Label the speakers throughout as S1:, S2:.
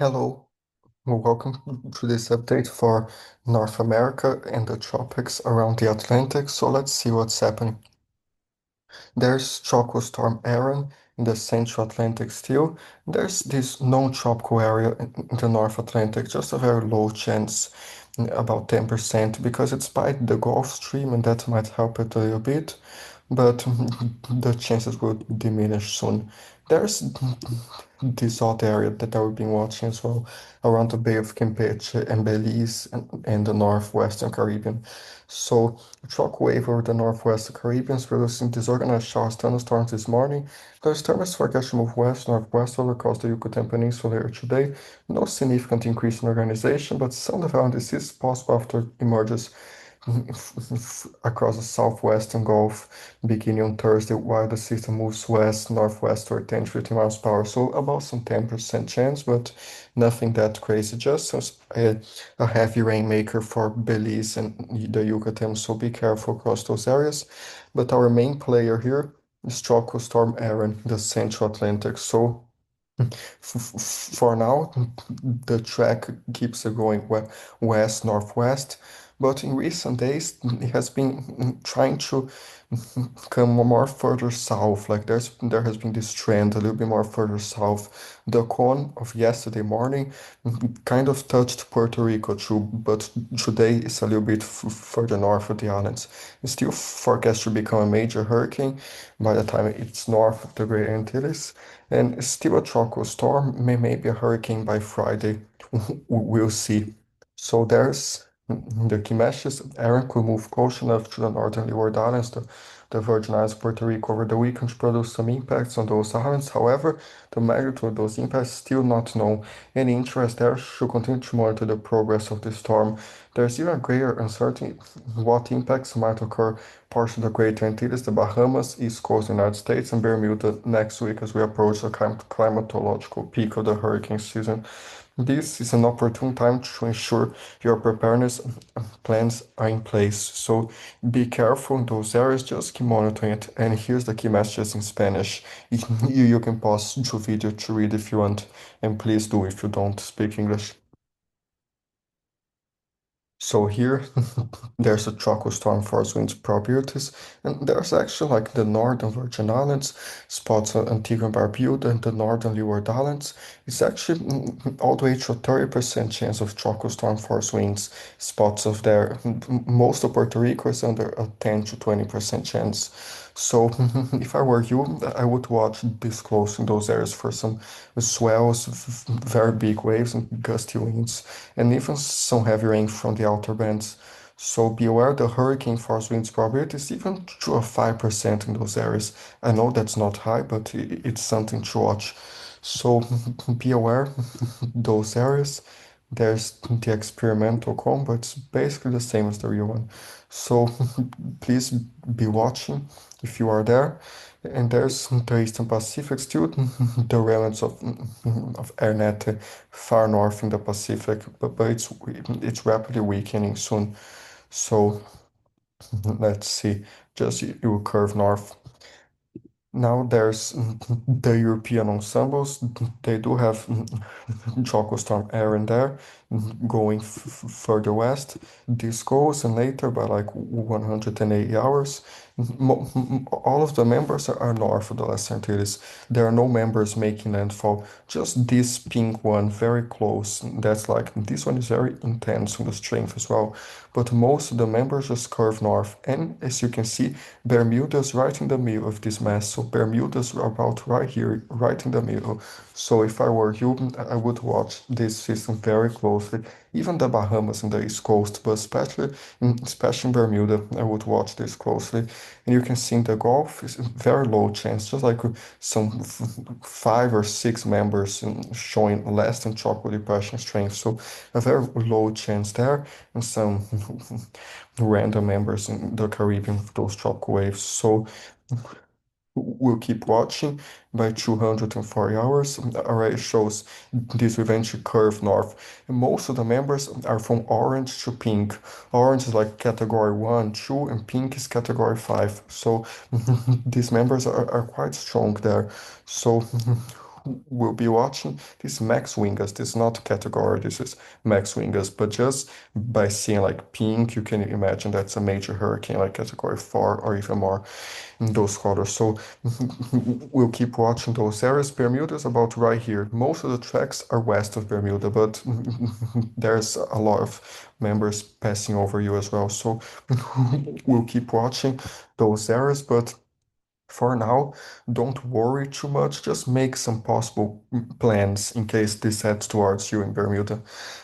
S1: Hello, welcome to this update for North America and the tropics around the Atlantic. So let's see what's happening. There's tropical storm Erin in the Central Atlantic still. There's this non-tropical area in the North Atlantic, just a very low chance, about 10%, because it's by the Gulf Stream and that might help it a little bit, but the chances will diminish soon. There's this other area that I've been watching as well, around the Bay of Campeche and Belize and the northwestern Caribbean. So, shock wave over the northwestern Caribbean is producing disorganized showers, thunderstorms this morning. The storm is forecast to move west-northwestward across the Yucatan Peninsula later today. No significant increase in organization, but some development is possible after it emerges across the southwestern Gulf beginning on Thursday, while the system moves west-northwest or 10 to 50 miles per hour. So about some 10% chance, but nothing that crazy. Just a heavy rainmaker for Belize and the Yucatan, so be careful across those areas. But our main player here is Tropical Storm Erin, the Central Atlantic. So for now, the track keeps going west northwest, but in recent days it has been trying to come more further south. Like there has been this trend a little bit more further south. The cone of yesterday morning kind of touched Puerto Rico too, but today it's a little bit further north of the islands. It's still forecast to become a major hurricane by the time it's north of the Greater Antilles, and still a tropical storm, maybe a hurricane by Friday. We'll see. So there's the key messages. Aaron could move close enough to the northern Leeward Islands, the Virgin Islands, Puerto Rico over the weekend to produce some impacts on those islands. However, the magnitude of those impacts is still not known. Any interest there should continue to monitor the progress of the storm. There's even greater uncertainty what impacts might occur partially the Greater Antilles, the Bahamas, East Coast of the United States, and Bermuda next week as we approach the climatological peak of the hurricane season. This is an opportune time to ensure your preparedness plans are in place. So be careful in those areas, just keep monitoring it. And here's the key messages in Spanish. You can pause the video to read if you want, and please do if you don't speak English. So here there's a tropical storm force winds probabilities, and there's actually like the northern Virgin Islands, spots on Antigua and Barbuda, and the northern Leeward Islands. It's actually all the way to a 30% chance of tropical storm force winds, spots of there. Most of Puerto Rico is under a 10 to 20% chance. So if I were you, I would watch this close in those areas for some swells, very big waves and gusty winds, and even some heavy rain from the outer bands. So be aware the hurricane force winds probability is even to a 5% in those areas. I know that's not high, but it's something to watch. So be aware those areas. There's the experimental cone, but it's basically the same as the real one. So please be watching if you are there. And there's the Eastern Pacific still, the remnants of AirNet far north in the Pacific, but it's rapidly weakening soon. So let's see, just you will curve north. Now there's the European ensembles. They do have Choco Storm Erin there, going further west. This goes and later by like 180 hours. All of the members are north of the Lesser Antilles. There are no members making landfall. Just this pink one, very close. That's like this one is very intense in the strength as well. But most of the members just curve north. And as you can see, Bermuda's right in the middle of this mess. So Bermuda's about right here, right in the middle. So if I were you, I would watch this system very closely. Even the Bahamas and the East Coast, but especially in Bermuda, I would watch this closely. And you can see in the Gulf is a very low chance, just like some 5 or 6 members showing less than tropical depression strength. So a very low chance there, and some random members in the Caribbean of those tropical waves. So we'll keep watching by 240 hours. Already shows this will eventually curve north. And most of the members are from orange to pink. Orange is like category 1, 2, and pink is category 5. So these members are quite strong there. So will be watching this max wingas. This is not category, this is max wingas. But just by seeing like pink, you can imagine that's a major hurricane, like category 4 or even more in those colors. So we'll keep watching those areas. Bermuda is about right here. Most of the tracks are west of Bermuda, but there's a lot of members passing over you as well. So we'll keep watching those areas, but for now, don't worry too much. Just make some possible plans in case this heads towards you in Bermuda.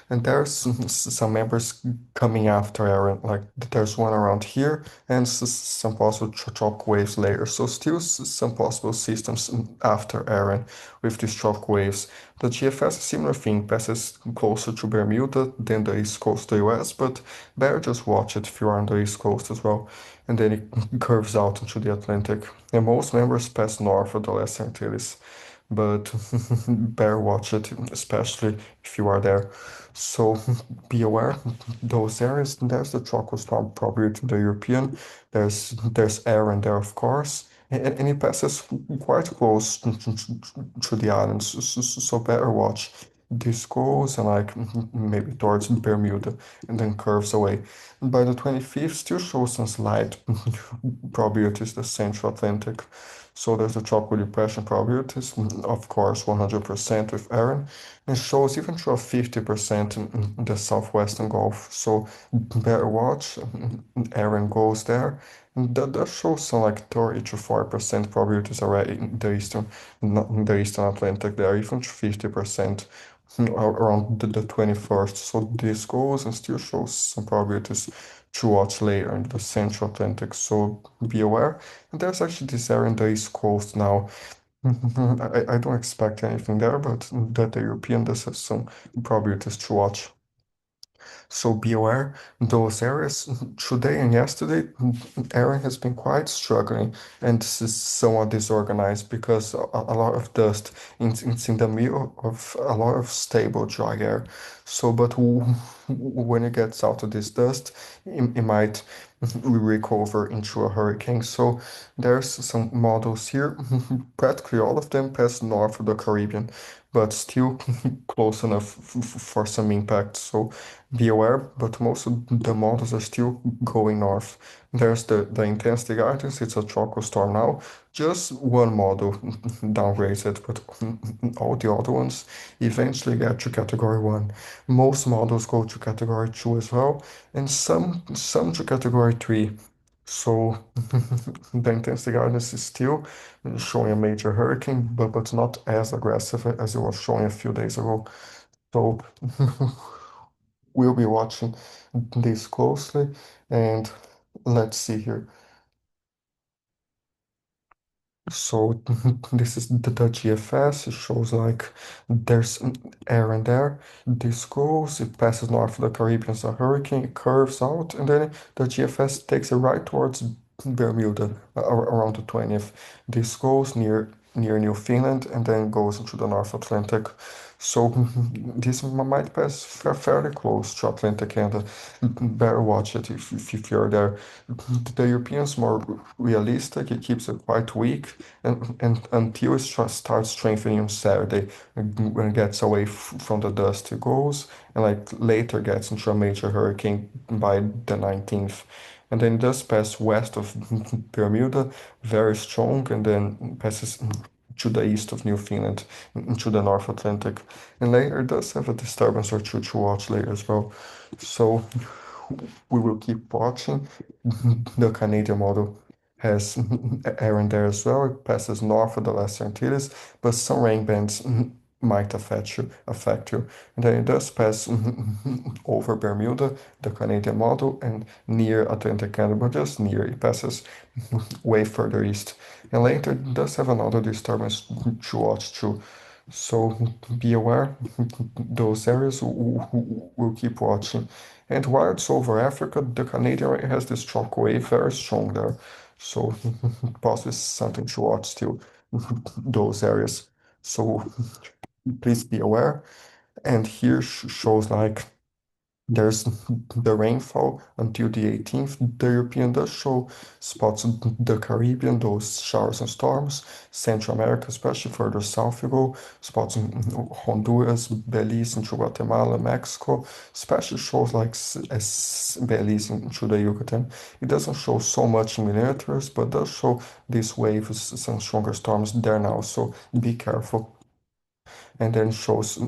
S1: And there's some members coming after Aaron, like there's one around here and some possible shock waves later. So still some possible systems after Aaron with these shock waves. The GFS, a similar thing, passes closer to Bermuda than the east coast of the US, but better just watch it if you are on the east coast as well. And then it curves out into the Atlantic. And most members pass north of the Lesser Antilles, but better watch it, especially if you are there. So be aware those areas. There's the tropical storm probably to the European. There's air in there, of course, and it passes quite close to the islands. So better watch. This goes and like maybe towards Bermuda and then curves away. By the 25th, still shows some slight probabilities the Central Atlantic. So there's the tropical depression probabilities, of course, 100% with Erin, and shows even to a 50% in the southwestern Gulf. So better watch. Erin goes there. And that shows some like 30 to 40% probabilities already in the eastern Atlantic. There, even to 50% around the 21st. So this goes and still shows some probabilities to watch later in the Central Atlantic. So be aware. And there's actually this area in the East Coast now. I don't expect anything there, but that the European does have some probabilities to watch. So be aware, those areas today and yesterday, Erin has been quite struggling and this is somewhat disorganized because a lot of dust. It's in the middle of a lot of stable dry air. So, but when it gets out of this dust, it might recover into a hurricane. So there's some models here. Practically all of them pass north of the Caribbean, but still close enough for some impact. So be aware, but most of the models are still going north. There's the intensity guidance, it's a tropical storm now. Just one model downgraded, but all the other ones eventually get to category 1. Most models go to category 2 as well, and some to category 3. So the intensity guidance is still showing a major hurricane, but not as aggressive as it was showing a few days ago. So we'll be watching this closely and let's see here. So this is the GFS. It shows like there's an air in there. This goes, it passes north of the Caribbean as a hurricane, it curves out, and then the GFS takes it right towards Bermuda around the 20th. This goes near Newfoundland and then goes into the North Atlantic. So this might pass fairly close to Atlantic Canada. Better watch it if you're there. The Europeans more realistic. It keeps it quite weak, and until it starts strengthening on Saturday, when it gets away from the dust, it goes, and like later gets into a major hurricane by the 19th. And then it does pass west of Bermuda, very strong, and then passes to the east of Newfoundland, into the North Atlantic. And later it does have a disturbance or two to watch later as well. So we will keep watching. The Canadian model has air in there as well. It passes north of the Lesser Antilles, but some rain bands might affect you. And then it does pass over Bermuda, the Canadian model, and near Atlantic Canada, but just near. It passes way further east. And later it does have another disturbance to watch too. So be aware, those areas will keep watching. And while it's over Africa, the Canadian area has this shock wave very strong there. So possibly something to watch still, those areas. So please be aware. And here shows like There's the rainfall until the 18th. The European does show spots in the Caribbean, those showers and storms. Central America, especially further south you go, spots in Honduras, Belize, into Guatemala, Mexico, especially shows like Belize into the Yucatan. It doesn't show so much in miniatures, but does show these waves, some stronger storms there now, so be careful. And then shows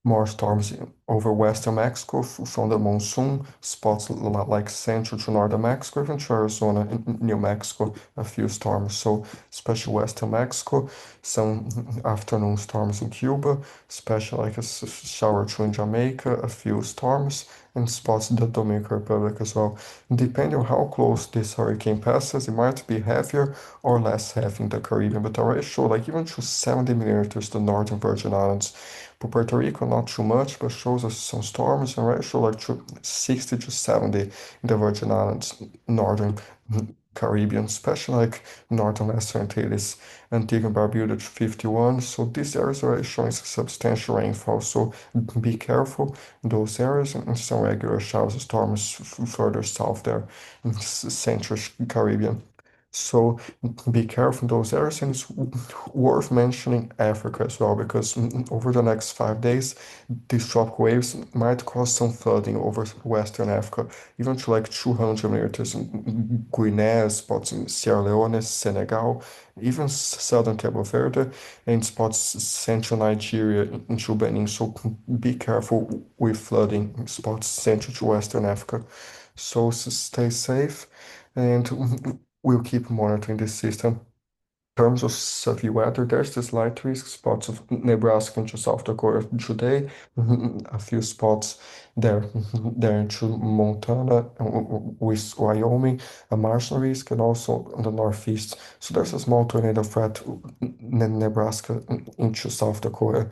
S1: more storms over western Mexico from the monsoon, spots like central to northern Mexico, even to Arizona and New Mexico, a few storms. So, especially western Mexico, some afternoon storms in Cuba, especially like a shower or two in Jamaica, a few storms, and spots in the Dominican Republic as well. Depending on how close this hurricane passes, it might be heavier or less heavy in the Caribbean, but already show like even to 70 millimeters the northern Virgin Islands. For Puerto Rico, not too much, but shows us some storms and already show like to 60 to 70 in the Virgin Islands, northern Caribbean, especially like northern Lesser Antilles, Antigua and Barbuda to 51. So these areas are showing substantial rainfall. So be careful in those areas and some regular showers and storms further south there in Central Caribbean. So be careful in those areas, and it's worth mentioning Africa as well, because over the next 5 days, these tropical waves might cause some flooding over Western Africa, even to like 200 meters in Guinea, spots in Sierra Leone, Senegal, even southern Cabo Verde, and spots central Nigeria into Benin. So be careful with flooding spots central to Western Africa. So stay safe, and we'll keep monitoring this system terms of severe weather, there's the slight risk spots of Nebraska into South Dakota today, a few spots there, there into Montana with Wyoming, a marginal risk, and also in the northeast. So there's a small tornado threat in Nebraska into South Dakota.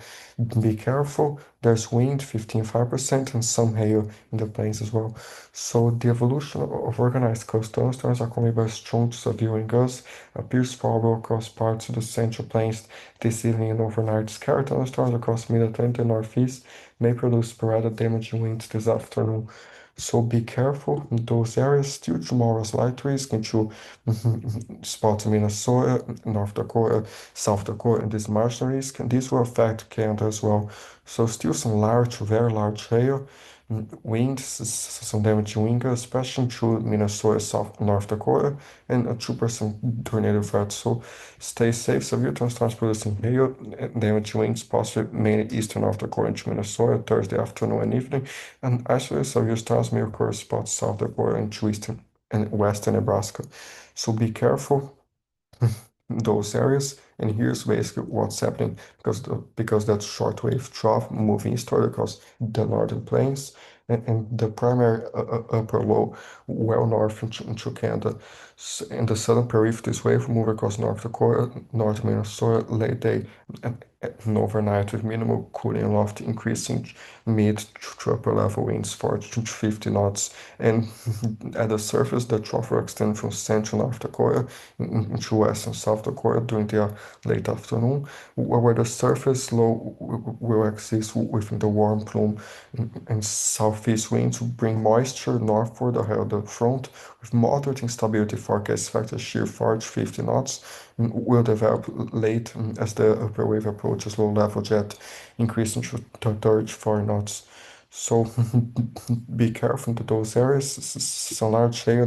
S1: Be careful. There's wind 15.5% and some hail in the plains as well. So the evolution of organized coastal storms accompanied by strong to severe wind gusts appears probable across parts of the Central Plains this evening and overnight. Scattered thunderstorms across mid-Atlantic and northeast may produce sporadic damaging winds this afternoon. So be careful in those areas. Still tomorrow's light risk into spots in Minnesota, North Dakota, South Dakota, and this marginal risk. And this will affect Canada as well. So still some large, very large hail. Winds, some damaging wind, especially to Minnesota, South North Dakota, and a 2% tornado threat. So stay safe. Severe thunderstorms producing hail, damaging winds, possibly mainly eastern North Dakota into Minnesota, Thursday afternoon and evening. And isolated severe storms may occur spots South Dakota into eastern and western Nebraska. So be careful those areas. And here's basically what's happening because that shortwave trough moving eastward across the northern plains and the primary upper low well north into Canada. In the southern periphery, this wave will move across North Dakota, North Minnesota, late day and overnight with minimal cooling aloft, increasing mid to upper level winds 40 to 50 knots. And at the surface, the trough will extend from central North Dakota into west and South Dakota during the late afternoon, where the surface low will exist within the warm plume and southeast winds will bring moisture northward ahead of the front, with moderate instability forecast factor shear 40 to 50 knots will develop late as the upper wave approaches low level jet, increasing to 30 to 40 knots. So be careful to those areas. Some large hail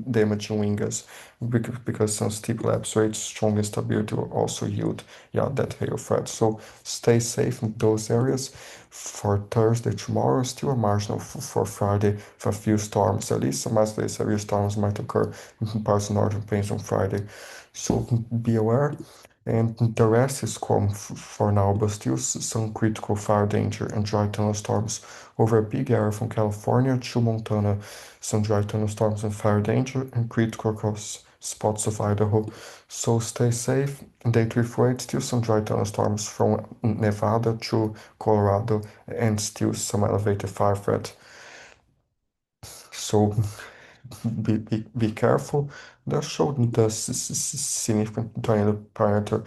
S1: damaging winds because some steep lapse rates, strong instability will also yield that hail threat. So stay safe in those areas. For Thursday tomorrow, still a marginal for Friday for a few storms. At least some isolated severe storms might occur in parts of northern plains on Friday. So be aware. And the rest is calm for now, but still some critical fire danger and dry thunderstorms over a big area from California to Montana. Some dry thunderstorms and fire danger and critical across spots of Idaho. So stay safe. Day 348, still some dry thunderstorms from Nevada to Colorado and still some elevated fire threat. So be careful. That showed the significant tornado parameter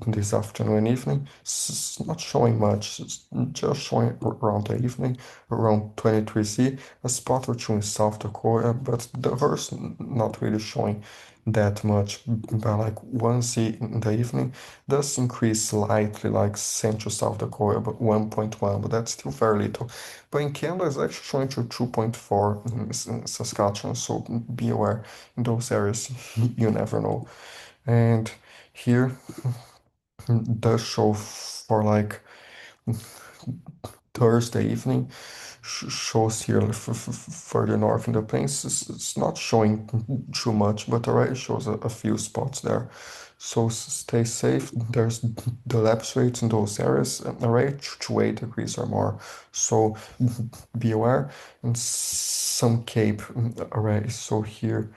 S1: this afternoon and evening. It's not showing much, it's just showing around the evening, around 23 Z, a spot or two in South Dakota, but the verse not really showing that much, but like 1 Z in the evening does increase slightly, like Central South Dakota, but 1.1, but that's still very little. But in Canada, it's actually showing to 2.4 in Saskatchewan, so be aware in those areas, you never know. And here does show for like Thursday evening, shows here further north in the plains. It's not showing too much, but already shows a few spots there. So stay safe. There's the lapse rates in those areas already to 8 degrees or more. So be aware. And some Cape already. So here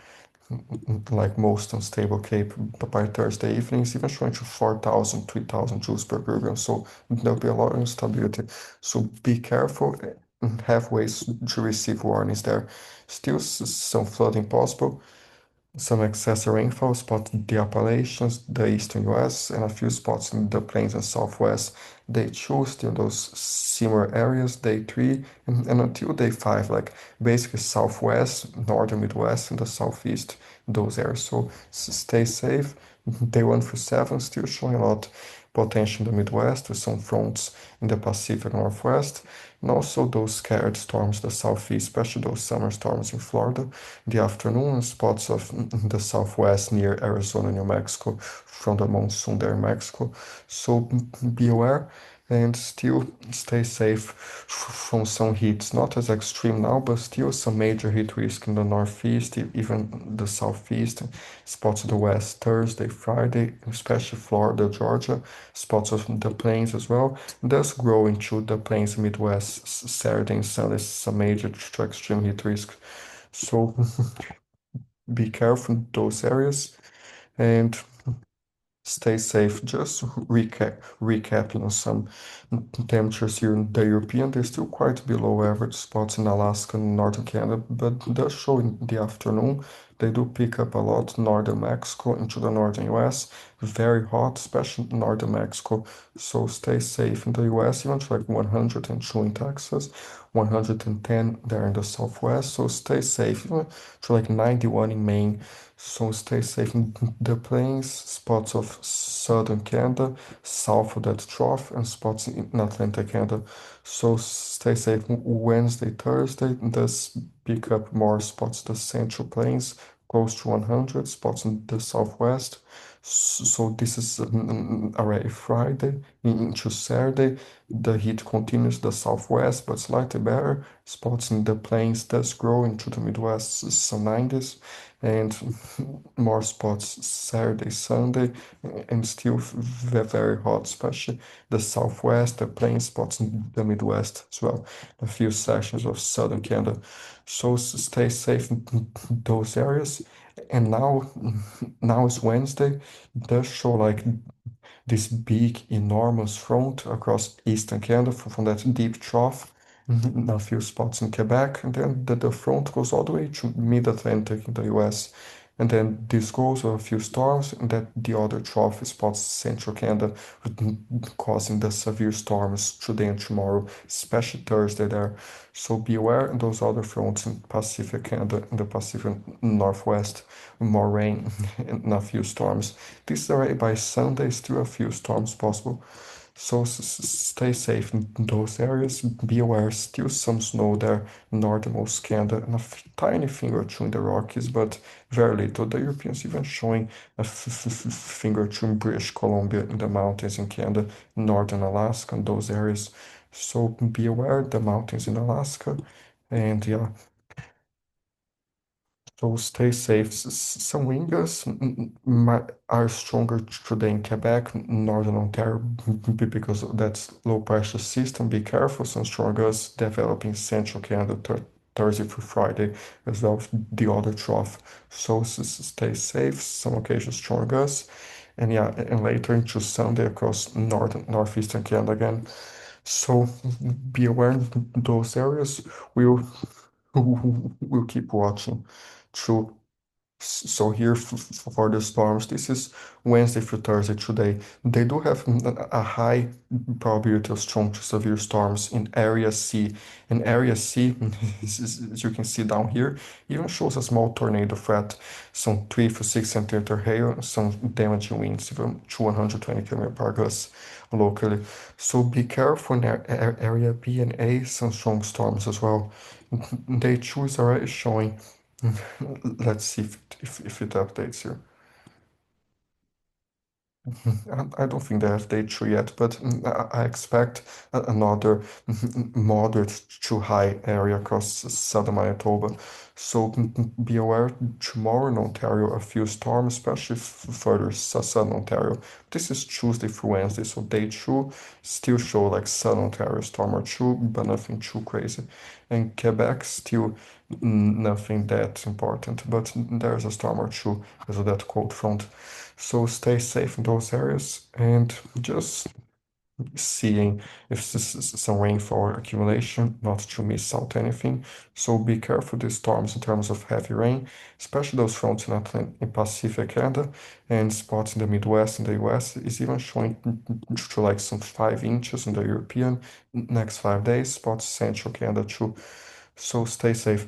S1: like most unstable Cape by Thursday evenings, even showing to 4,000, 3,000 joules per Grudem. So there'll be a lot of instability. So be careful and have ways to receive warnings there. Still some flooding possible. Some excessive rainfall spots in the Appalachians, the eastern US, and a few spots in the plains and southwest. Day 2, still those similar areas, day 3, and until day 5, like basically southwest, northern Midwest, and the southeast, those areas. So stay safe. Day 1 through 7, still showing a lot potential in the Midwest with some fronts in the Pacific Northwest, and also those scattered storms, the southeast, especially those summer storms in Florida, in the afternoon, and spots of the southwest near Arizona, New Mexico, from the monsoon there in Mexico. So be aware and still stay safe from some heats. Not as extreme now, but still some major heat risk in the northeast, even the southeast, spots of the west Thursday, Friday, especially Florida, Georgia, spots of the plains as well. Does grow into the plains Midwest Saturday and Sunday, some major to extreme heat risk. So be careful in those areas and stay safe. Just recapping on some temperatures here in the European, they're still quite below average spots in Alaska and northern Canada, but does show in the afternoon. They do pick up a lot northern Mexico into the northern US. Very hot, especially northern Mexico. So stay safe in the US, even to like 102 in Texas, 110 there in the southwest. So stay safe, even to like 91 in Maine. So stay safe in the plains, spots of southern Canada, south of that trough, and spots in Atlantic Canada. So stay safe. Wednesday, Thursday does pick up more spots the central plains, close to 100 spots in the southwest. So this is already Friday into Saturday. The heat continues the southwest, but slightly better. Spots in the plains does grow into the Midwest, some 90s, and more spots Saturday, Sunday, and still very hot, especially the southwest, the plain spots in the Midwest as well. A few sections of southern Canada. So stay safe in those areas. And now is Wednesday. It does show like this big, enormous front across eastern Canada from that deep trough, a few spots in Quebec, and then the front goes all the way to mid-Atlantic in the US. And then this goes with a few storms, and that the other trough spots central Canada, causing the severe storms today and tomorrow, especially Thursday there. So be aware in those other fronts in Pacific Canada, in the Pacific Northwest, more rain and a few storms. This is already by Sunday, still a few storms possible. So stay safe in those areas. Be aware, still some snow there, northernmost Canada, and a tiny finger or two in the Rockies, but very little. The Europeans even showing a finger or two in British Columbia, in the mountains in Canada, northern Alaska, and those areas. So be aware, the mountains in Alaska, and yeah, so stay safe. Some winds are stronger today in Quebec, northern Ontario, because of that low pressure system. Be careful, some strong gusts developing central Canada Thursday through Friday, as well as the other trough. So stay safe. Some occasions strong gusts, and yeah, and later into Sunday across northeastern Canada again. So be aware in those areas. We'll we'll keep watching True. So here for the storms, this is Wednesday through Thursday today. They do have a high probability of strong to severe storms in Area C. And Area C, as you can see down here, even shows a small tornado threat, some 3 to 6 centimeter hail, some damaging winds, even to 120 km per gust locally. So be careful in Area B and A, some strong storms as well. Day 2 is already showing. Let's see if it updates here. I don't think they have day 2 yet, but I expect another moderate to high area across southern Manitoba. So be aware tomorrow in Ontario, a few storms, especially further southern Ontario. This is Tuesday through Wednesday, so day 2 still show like southern Ontario storm or two, but nothing too crazy. And Quebec still nothing that important, but there's a storm or two as of that cold front. So stay safe in those areas and just seeing if this is some rainfall accumulation, not to miss out anything. So be careful these storms in terms of heavy rain, especially those fronts in Atlantic in Pacific Canada and spots in the Midwest in the US is even showing to like some 5 inches in the European next 5 days, spots Central Canada too. So stay safe.